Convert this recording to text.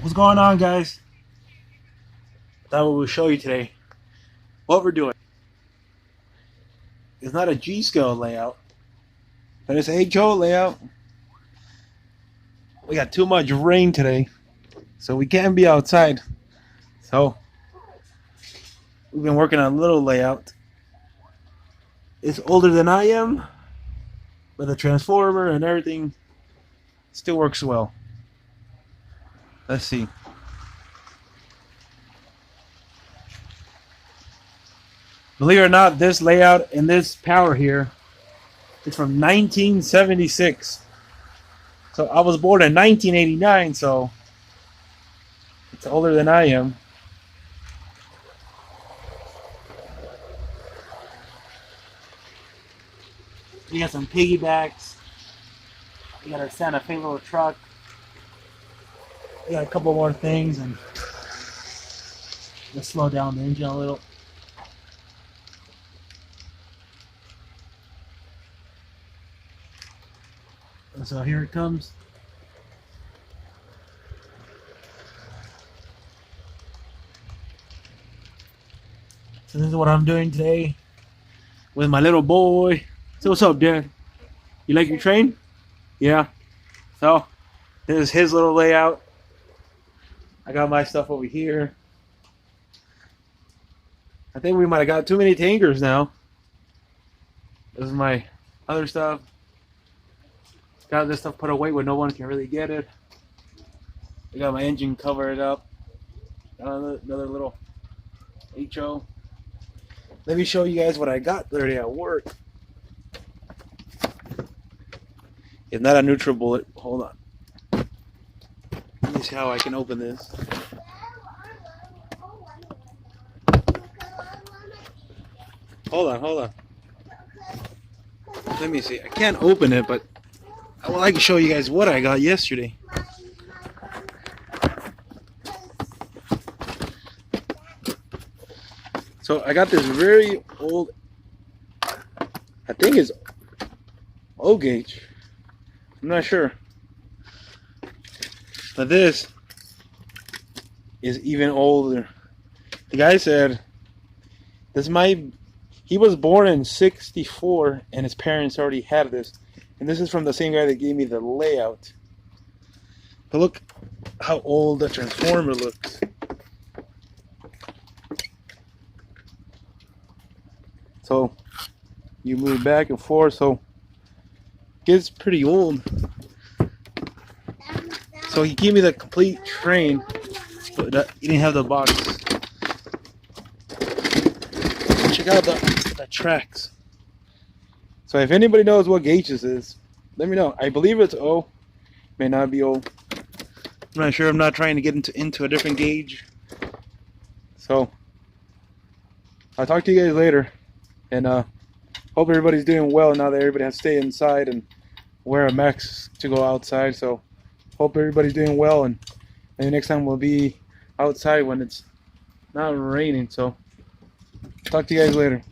What's going on, guys? Thought we will show you today what we're doing. It's not a G scale layout, but it's a HO layout. We got too much rain today, so we can't be outside. So we've been working on a little layout. It's older than I am, but the transformer and everything still works well. Let's see. Believe it or not, this layout and this power here is from 1976. So I was born in 1989, so it's older than I am. We got some piggybacks. We got our Santa Fe little truck. We got a couple more things, and let's slow down the engine a little. And so here it comes. So this is what I'm doing today with my little boy. So what's up, Dad? You like your train? Yeah. So this is his little layout. I got my stuff over here. I think we might have got too many tankers now. This is my other stuff. Got this stuff put away where no one can really get it. I got my engine covered up. Got another little HO. Let me show you guys what I got today at work. It's not a neutral bullet. Hold on. Let me see how I can open this. Hold on. Let me see. I can't open it, but I can show you guys what I got yesterday. So I got this very old, I think it's O gauge. I'm not sure. But this is even older. The guy said he was born in 64 and his parents already had this. And this is from the same guy that gave me the layout. But look how old the transformer looks. So you move back and forth, so it gets pretty old. So he gave me the complete train, but he didn't have the box. Check out the tracks. So if anybody knows what gauge this is, let me know. I believe it's O. May not be O. I'm not sure. I'm not trying to get into a different gauge. So I'll talk to you guys later. And hope everybody's doing well now that everybody has to stay inside and wear a mask to go outside. So hope everybody's doing well, and maybe next time we'll be outside when it's not raining. So talk to you guys later.